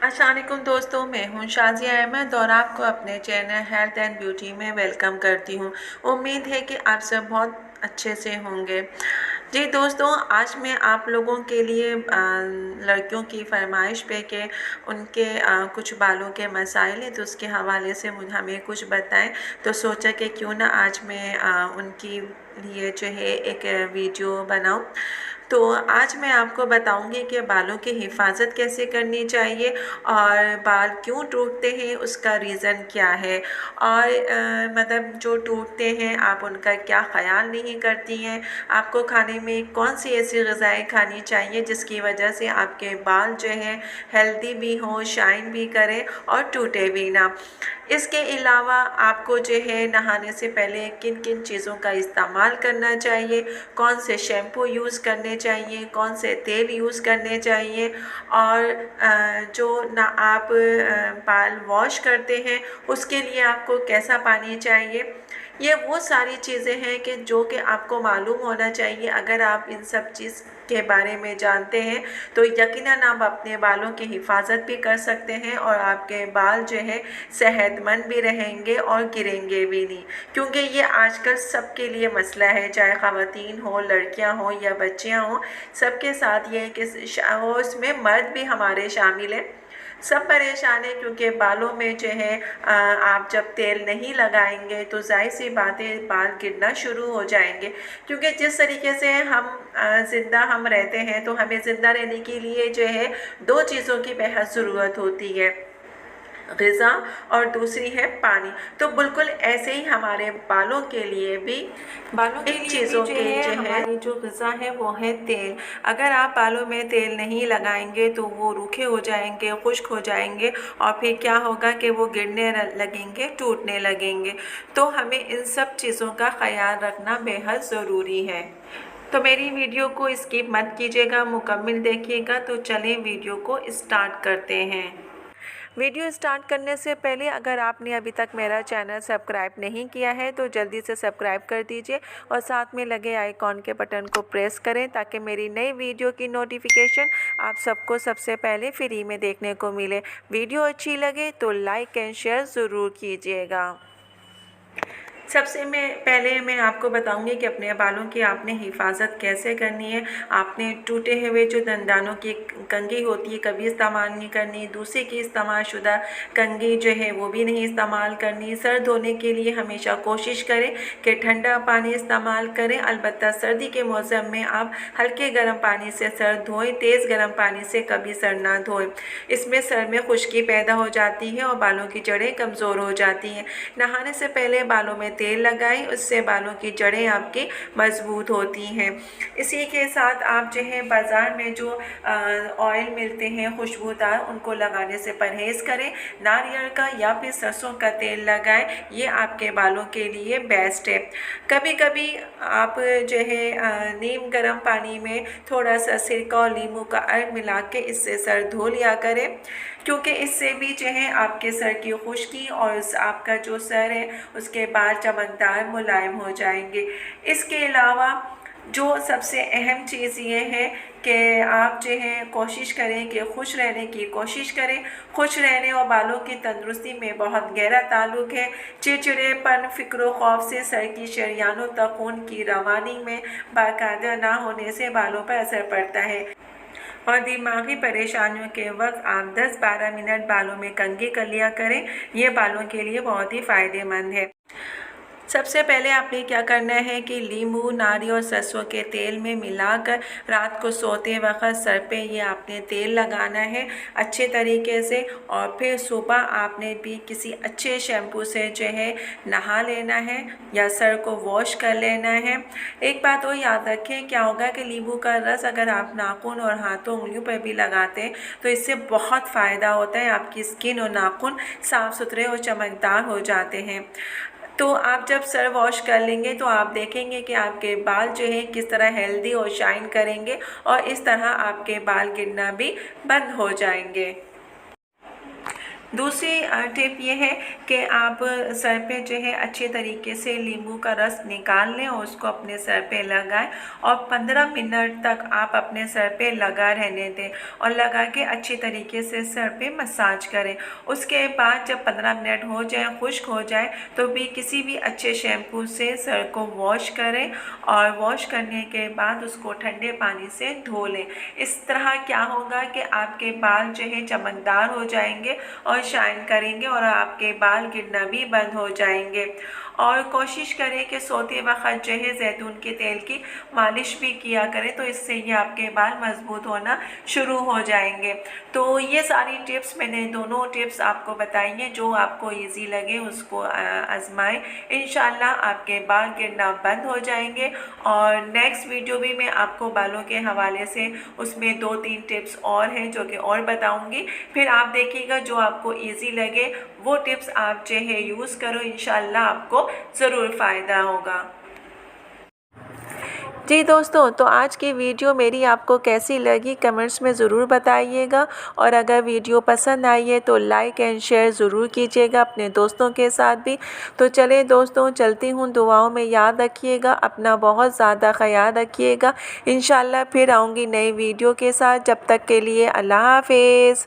अस्सलाम वालेकुम दोस्तों, मैं हूं शाज़िया अहमद और आपको अपने चैनल हेल्थ एंड ब्यूटी में वेलकम करती हूं। उम्मीद है कि आप सब बहुत अच्छे से होंगे। जी दोस्तों, आज मैं आप लोगों के लिए लड़कियों की फरमाइश पे कि उनके कुछ बालों के मसाइल हैं, तो उसके हवाले से हमें कुछ बताएं। तो सोचा कि क्यों ना आज मैं उनकी लिए जो है एक वीडियो बनाऊं। तो आज मैं आपको बताऊंगी कि बालों की हिफाजत कैसे करनी चाहिए और बाल क्यों टूटते हैं, उसका रीज़न क्या है, और मतलब जो टूटते हैं आप उनका क्या ख्याल नहीं करती हैं। आपको खाने में कौन सी ऐसी ग़िज़ाएँ खानी चाहिए जिसकी वजह से आपके बाल जो है हेल्दी भी हों, शाइन भी करें और टूटे भी ना। इसके अलावा आपको जो है नहाने से पहले किन किन चीज़ों का इस्तेमाल करना चाहिए, कौन से शैम्पू यूज़ करने चाहिए, कौन से तेल यूज़ करने चाहिए, और जो ना आप बाल वॉश करते हैं उसके लिए आपको कैसा पानी चाहिए। ये वो सारी चीज़ें हैं कि जो कि आपको मालूम होना चाहिए। अगर आप इन सब चीज़ के बारे में जानते हैं तो यकीनन आप अपने बालों की हिफाजत भी कर सकते हैं और आपके बाल जो है सेहतमंद भी रहेंगे और गिरेंगे भी नहीं, क्योंकि ये आजकल सबके लिए मसला है, चाहे ख़वातीन हो, लड़कियां हो या बच्चियां हों, सबके साथ ये है कि और उसमें मर्द भी हमारे शामिल हैं। सब परेशान है क्योंकि बालों में जो है आप जब तेल नहीं लगाएंगे तो जाहिर सी बात है बाल गिरना शुरू हो जाएंगे, क्योंकि जिस तरीके से हम ज़िंदा हम रहते हैं तो हमें ज़िंदा रहने के लिए जो है दो चीज़ों की बेहद ज़रूरत होती है, ग़िज़ा और दूसरी है पानी। तो बिल्कुल ऐसे ही हमारे बालों के लिए भी इन चीज़ों के जो है हमारी जो ग़िज़ा है वो है तेल। अगर आप बालों में तेल नहीं लगाएंगे तो वो रूखे हो जाएंगे, खुश्क हो जाएंगे और फिर क्या होगा कि वो गिरने लगेंगे, टूटने लगेंगे। तो हमें इन सब चीज़ों का ख्याल रखना बेहद ज़रूरी है। तो मेरी वीडियो को स्किप मत कीजिएगा, मुकम्मल देखिएगा। तो चलें वीडियो को स्टार्ट करते हैं। वीडियो स्टार्ट करने से पहले अगर आपने अभी तक मेरा चैनल सब्सक्राइब नहीं किया है तो जल्दी से सब्सक्राइब कर दीजिए और साथ में लगे आइकॉन के बटन को प्रेस करें ताकि मेरी नई वीडियो की नोटिफिकेशन आप सबको सबसे पहले फ्री में देखने को मिले। वीडियो अच्छी लगे तो लाइक एंड शेयर ज़रूर कीजिएगा। सबसे पहले मैं आपको बताऊंगी कि अपने बालों की आपने हिफाजत कैसे करनी है। आपने टूटे हुए जो दंदानों की कंघी होती है कभी इस्तेमाल नहीं करनी, दूसरे की इस्तेमाल शुदा कंघी जो है वो भी नहीं इस्तेमाल करनी। सर धोने के लिए हमेशा कोशिश करें कि ठंडा पानी इस्तेमाल करें, अलबत्ता सर्दी के मौसम में आप हल्के गर्म पानी से सर धोएं, तेज़ गर्म पानी से कभी सर ना धोएं। इसमें सर में खुश्की पैदा हो जाती है और बालों की जड़ें कमज़ोर हो जाती हैं। नहाने से पहले बालों में तेल लगाएं, उससे बालों की जड़ें आपकी मजबूत होती हैं। इसी के साथ आप जो है बाज़ार में जो ऑयल मिलते हैं खुशबूदार, उनको लगाने से परहेज़ करें। नारियल का या फिर सरसों का तेल लगाएं, ये आपके बालों के लिए बेस्ट है। कभी कभी आप जो है नीम गर्म पानी में थोड़ा सा सिरका और नींबू का अर्क मिला के इससे सर धो लिया करें, क्योंकि इससे भी जो है आपके सर की खुश्की और आपका जो सर है उसके बाल चमकदार मुलायम हो जाएंगे। इसके अलावा जो सबसे अहम चीज़ ये है कि आप जो है कोशिश करें कि खुश रहने की कोशिश करें। खुश रहने और बालों की तंदुरुस्ती में बहुत गहरा ताल्लुक़ है। चिड़चिड़ेपन, फ़िक्र खौफ से सर की शरियानों तक खून की रवानी में बाकायदा ना होने से बालों पर असर पड़ता है। और दिमागी परेशानियों के वक्त आप 10-12 मिनट बालों में कंघी कर लिया करें, ये बालों के लिए बहुत ही फ़ायदेमंद है। सबसे पहले आपने क्या करना है कि नींबू, नारियल और सरसों के तेल में मिलाकर रात को सोते वक्त सर पे ये आपने तेल लगाना है अच्छे तरीके से, और फिर सुबह आपने भी किसी अच्छे शैम्पू से जो है नहा लेना है या सर को वॉश कर लेना है। एक बात और याद रखें, क्या होगा कि नींबू का रस अगर आप नाखून और हाथों उंगलियों पर भी लगाते हैं तो इससे बहुत फ़ायदा होता है, आपकी स्किन और नाखून साफ़ सुथरे और चमकदार हो जाते हैं। तो आप जब सर वॉश कर लेंगे तो आप देखेंगे कि आपके बाल जो है किस तरह हेल्दी और शाइन करेंगे और इस तरह आपके बाल गिरना भी बंद हो जाएंगे। दूसरी टिप ये है कि आप सर पे जो है अच्छे तरीके से नींबू का रस निकाल लें और उसको अपने सर पे लगाएं और 15 मिनट तक आप अपने सर पे लगा रहने दें और लगा के अच्छी तरीके से सर पे मसाज करें। उसके बाद जब 15 मिनट हो जाए, खुश्क हो जाए, तो भी किसी भी अच्छे शैम्पू से सर को वॉश करें और वॉश करने के बाद उसको ठंडे पानी से धो लें। इस तरह क्या होगा कि आपके बाल जो है चमकदार हो जाएंगे और शाइन करेंगे और आपके बाल गिरना भी बंद हो जाएंगे। और कोशिश करें कि सोते वक्त जो है जैतून के तेल की मालिश भी किया करें, तो इससे ये आपके बाल मजबूत होना शुरू हो जाएंगे। तो ये सारी टिप्स मैंने दोनों टिप्स आपको बताई हैं, जो आपको इजी लगे उसको आजमाएं। इंशाल्लाह आपके बाल गिरना बंद हो जाएंगे। और नेक्स्ट वीडियो भी मैं आपको बालों के हवाले से उसमें 2-3 टिप्स और हैं जो कि और बताऊंगी। फिर आप देखिएगा जो आपको इजी लगे वो टिप्स आप जो है यूज़ करो, इंशाल्लाह आपको ज़रूर फ़ायदा होगा। जी दोस्तों, तो आज की वीडियो मेरी आपको कैसी लगी कमेंट्स में ज़रूर बताइएगा। और अगर वीडियो पसंद आई है तो लाइक एंड शेयर ज़रूर कीजिएगा अपने दोस्तों के साथ भी। तो चलिए दोस्तों, चलती हूँ, दुआओं में याद रखिएगा, अपना बहुत ज़्यादा ख्याल रखिएगा। इंशाल्लाह फिर आऊँगी नई वीडियो के साथ। जब तक के लिए अल्लाह हाफिज़।